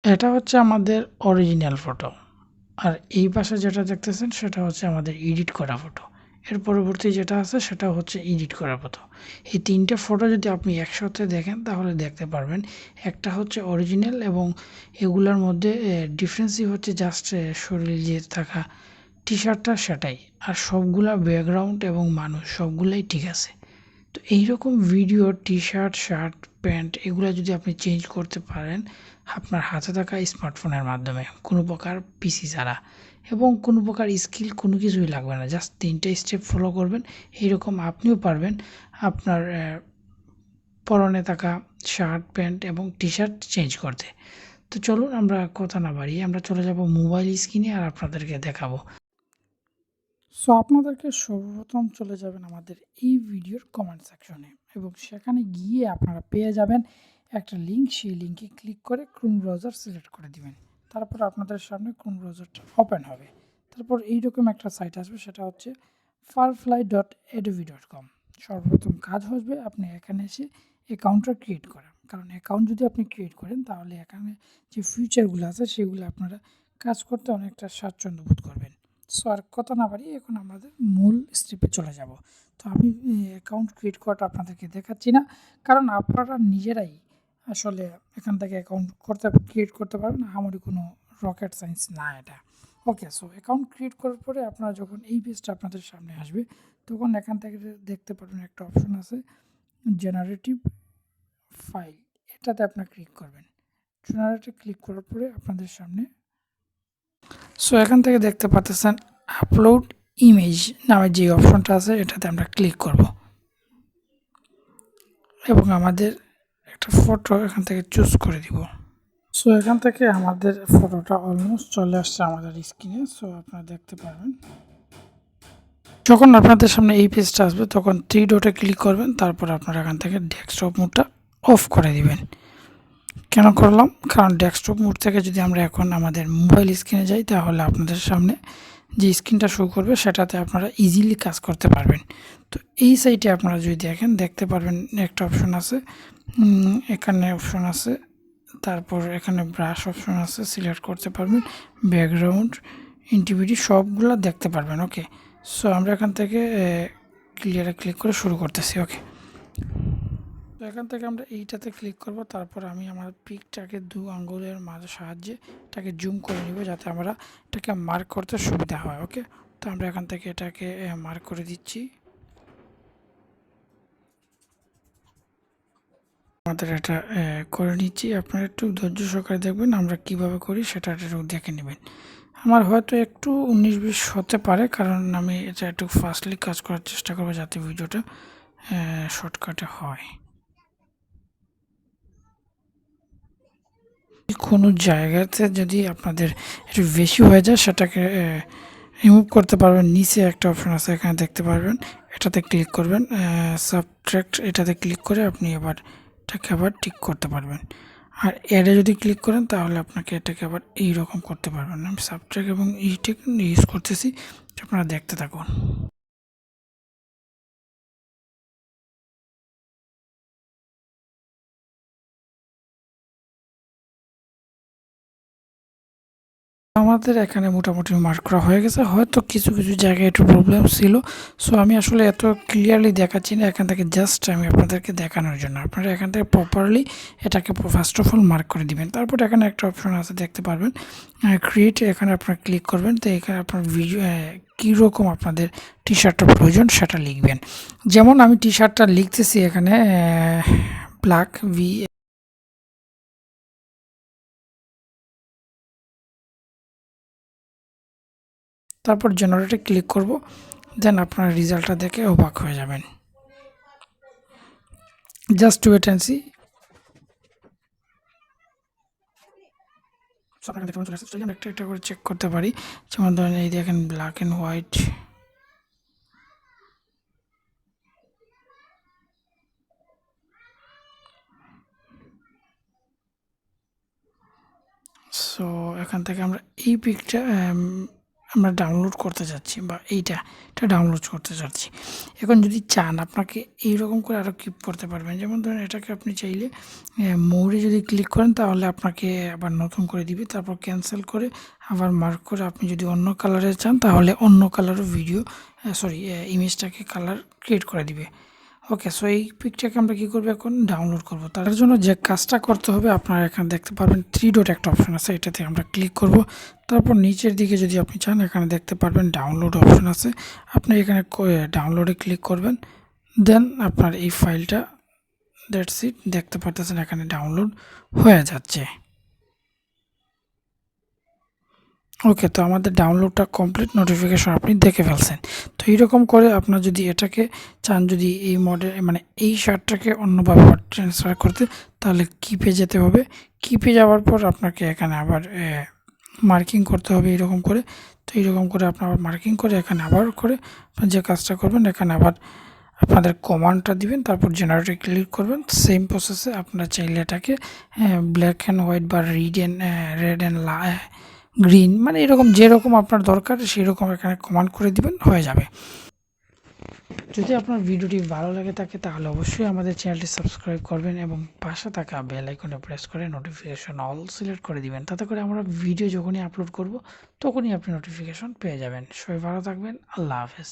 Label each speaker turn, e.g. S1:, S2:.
S1: এটা হচ্ছে আমাদের অরিজিনাল ফটো। আর এই পাশে যেটা দেখতেছেন সেটা হচ্ছে আমাদের এডিট করা ফটো। এর পরবর্তী যেটা আছে সেটা হচ্ছে এডিট করা ফটো। এই ৩টে ফটো যদি আপনি একসাথে দেখেন তাহলে দেখতে পারবেন একটা হচ্ছে অরিজিনাল এবং এগুলোর মধ্যে ডিফারেন্সই হচ্ছে জাস্ট শরীরে যে থাকা টি-শার্টটা সেটাই। আর সবগুলা ব্যাকগ্রাউন্ড এবং মানুষ সবগুলাই ঠিক আছে। তো এইরকম ভিডিও টি-শার্ট, শার্ট, প্যান্ট এগুলা যদি আপনি চেঞ্জ করতে পারেন আপনার হাতে থাকা স্মার্টফোনের মাধ্যমে কোনো প্রকার পিসি ছাড়া এবং কোনো প্রকার স্কিল কোনো কিছুই লাগবে না, জাস্ট ৩টা স্টেপ ফলো করবেন এইরকম আপনিও পারবেন আপনার পরনে থাকা শার্ট, প্যান্ট এবং টি-শার্ট চেঞ্জ করতে। তো চলুন আমরা কথা না বাড়িয়ে আমরা চলে যাব মোবাইল স্ক্রিনে আর আপনাদেরকে দেখাবো। সো আপনাদেরকে সর্বপ্রথম চলে যাবেন আমাদের এই ভিডিওর কমেন্ট সেকশনে এবং সেখানে গিয়ে আপনারা পেয়ে যাবেন একটা লিঙ্ক। সেই লিঙ্কে ক্লিক করে ক্রোম ব্রাউজার সিলেক্ট করে দিবেন। তারপর আপনাদের সামনে ক্রোম ব্রাউজারটা ওপেন হবে। তারপর এইরকম একটা সাইট আসবে, সেটা হচ্ছে firefly.adobe.com। সর্বপ্রথম কাজ হবে আপনি এখানে এসে অ্যাকাউন্টটা ক্রিয়েট করেন, কারণ অ্যাকাউন্ট যদি আপনি ক্রিয়েট করেন তাহলে এখানে যে ফিচারগুলো আছে সেগুলো আপনারা কাজ করতে অনেকটা স্বাচ্ছন্দ্য বোধ করবেন। সো আর কথা না বাড়িয়ে এখন আমাদের মূল স্টেপে চলে যাব। তো আমি অ্যাকাউন্ট ক্রিয়েট করাটা আপনাদেরকে দেখাচ্ছি না, কারণ আপনারা নিজেরাই আসলে এখান থেকে অ্যাকাউন্ট ক্রিয়েট করতে পারবেন। আমারই কোনো রকেট সায়েন্স না এটা। ওকে, সো অ্যাকাউন্ট ক্রিয়েট করার পরে আপনারা যখন এই পেজটা আপনাদের সামনে আসবে তখন এখান থেকে দেখতে পারবেন একটা অপশন আছে জেনারেটিভ ফাইল, এটাতে আপনারা ক্লিক করবেন। জেনারেটিভ ক্লিক করার পরে আপনাদের সামনে সো এখান থেকে দেখতে পাচ্ছেন আপলোড ইমেজ নামের যে অপশনটা আছে এটাতে আমরা ক্লিক করব এবং আমাদের একটা ফটো এখান থেকে চুজ করে দিব। সো এখান থেকে আমাদের ফটোটা অলমোস্ট চলে আসছে আমাদের স্ক্রিনে। সো আপনারা দেখতে পারবেন যখন আপনাদের সামনে এই পেজটা আসবে তখন 3 ডটে ক্লিক করবেন, তারপর আপনারা এখান থেকে ডেস্কটপ মোডটা অফ করে দিবেন। কেন করলাম? কারণ ডেস্কটপ মোড থেকে যদি আমরা এখন আমাদের মোবাইল স্ক্রিনে যাই তাহলে আপনাদের সামনে যে স্ক্রিনটা শো করবে সেটাতে আপনারা ইজিলি কাজ করতে পারবেন। তো এই সাইটে আপনারা যদি দেখতে পারবেন একটা অপশন আছে, এখানে অপশন আছে, তারপর এখানে ব্রাশ অপশন আছে, সিলেক্ট করতে পারবেন, ব্যাকগ্রাউন্ড, ইন্টিগ্রিটি সবগুলো দেখতে পারবেন। ওকে, সো আমরা এখান থেকে ক্লিয়ারে ক্লিক করে শুরু করতেছি। ওকে, তো এখান থেকে আমরা এইটাতে ক্লিক করব, তারপর আমি আমার পিকটাকে 2 আঙ্গুলের মাঝে সাহায্যে এটাকে জুম করে নিব যাতে আমরা এটাকে মার্ক করতে সুবিধা হয়। ওকে, তো আমরা এখান থেকে এটাকে মার্ক করে দিচ্ছি। আমাদের এটা করে নিচ্ছি। আপনারা একটু ধৈর্য সহকারে দেখবেন আমরা কিভাবে করি সেটা একটু দেখে নেবেন। আমার হয়তো একটু 19-20 হতে পারে, কারণ আমি এটা একটু ফাস্টলি কাজ করার চেষ্টা করবো যাতে ভিডিওটা শর্টকাটে হয়। কোনো জায়গাতে যদি আপনাদের একটু বেশি হয়ে যায় সেটাকে রিমুভ করতে পারবেন। নিচে একটা অপশন আছে এখানে দেখতে পারবেন, এটাতে ক্লিক করবেন, সাবট্রাক্ট, এটাতে ক্লিক করে আপনি এটাকে আবার ঠিক করতে পারবেন। আর অ্যাডে যদি ক্লিক করেন তাহলে আপনাকে এটাকে আবার এইরকম করতে পারবেন। আমি সাবট্রাক্ট এবং ইটেক ইউজ করতেছি, আপনারা দেখতে থাকুন। আমাদের এখানে মোটামুটি মার্ক করা হয়ে গেছে, হয়তো কিছু কিছু জায়গায় একটু প্রবলেম ছিল। সো আমি আসলে এত ক্লিয়ারলি দেখাচ্ছি না, এখান থেকে জাস্ট আমি আপনাদেরকে দেখানোর জন্য। আপনারা এখান থেকে প্রপারলি এটাকে ফার্স্ট অফ অল মার্ক করে দিবেন। তারপর এখানে একটা অপশন আছে দেখতে পারবেন ক্রিয়েট, এখানে আপনারা ক্লিক করবেন। তো এখানে আপনার ভিডিও কীরকম আপনাদের টি শার্টটা প্রয়োজন সেটা লিখবেন। যেমন আমি টি শার্টটা লিখতেছি এখানে ব্ল্যাক ভি, তারপর জেনারেটে ক্লিক করব, দেন আপনার রেজাল্টটা দেখে অবাক হয়ে যাবেন। Just wait and see. আপনারা দেখতে চলে আসছে, আমরা একটা একটা করে চেক করতে পারি। যেমন ধরেন এই দেখেন ব্ল্যাক অ্যান্ড হোয়াইট, সো এখান থেকে আমরা এই পিকটা আমরা ডাউনলোড করতে চাচ্ছি বা এটা ডাউনলোড করতে চাচ্ছি। এখন যদি চান আপনাকে এইরকম করে আরও কিপ করতে পারবেন। যেমন ধরুন এটাকে আপনি চাইলে মোরে যদি ক্লিক করেন তাহলে আপনাকে আবার নতুন করে দিবে, তারপর ক্যান্সেল করে আবার মার্ক করে আপনি যদি অন্য কালারে চান তাহলে অন্য কালারও ইমেজটাকে কালার ক্রিয়েট করে দিবে। ওকে, সো এই পিকটাকে আমরা কী করবো এখন ডাউনলোড করব। তার জন্য যে কাজটা করতে হবে আপনারা এখানে দেখতে পারবেন 3 ডট একটা অপশন আছে, এটাতে আমরা ক্লিক করব। তারপর নিচের দিকে যদি আপনি চান এখানে দেখতে পারবেন ডাউনলোড অপশন আছে, আপনি এখানে ডাউনলোডে ক্লিক করবেন। দেন আপনার এই ফাইলটা দ্যাটস ইট, দেখতে পারতেছেন এখানে ডাউনলোড হয়ে যাচ্ছে। ওকে, তো আমাদের ডাউনলোডটা কমপ্লিট, নোটিফিকেশন আপনি দেখে ফেলছেন। তো এইরকম করে আপনার যদি এটাকে চান, যদি এই মডেল মানে এই শার্টটাকে অন্যভাবে ট্রান্সফার করতে, তাহলে কিপে যেতে হবে। কিপে যাওয়ার পর আপনাকে এখানে আবার মার্কিং করতে হবে এরকম করে। তো এইরকম করে আপনার আবার মার্কিং করে এখানে আবার করে যে কাজটা করবেন, এখানে আবার আপনাদের কমান্ডটা দিবেন, তারপর জেনারেটে ক্লিক করবেন। সেম প্রসেসে আপনারা চাইলে এটাকে ব্ল্যাক অ্যান্ড হোয়াইট বা রেড অ্যান্ড গ্রিন মানে এরকম যেরকম আপনার দরকার সেই রকম এখানে কমান্ড করে দিবেন, হয়ে যাবে। যদি আপনার ভিডিওটি ভালো লাগে থাকে তাহলে অবশ্যই আমাদের চ্যানেলটি সাবস্ক্রাইব করবেন এবং পাশে থাকা বেল আইকনে প্রেস করে নোটিফিকেশন অল সিলেক্ট করে দিবেন। তাতে করে আমরা ভিডিও যখনই আপলোড করব তখনই আপনি নোটিফিকেশন পেয়ে যাবেন। সবাই ভালো থাকবেন। আল্লাহ হাফেজ।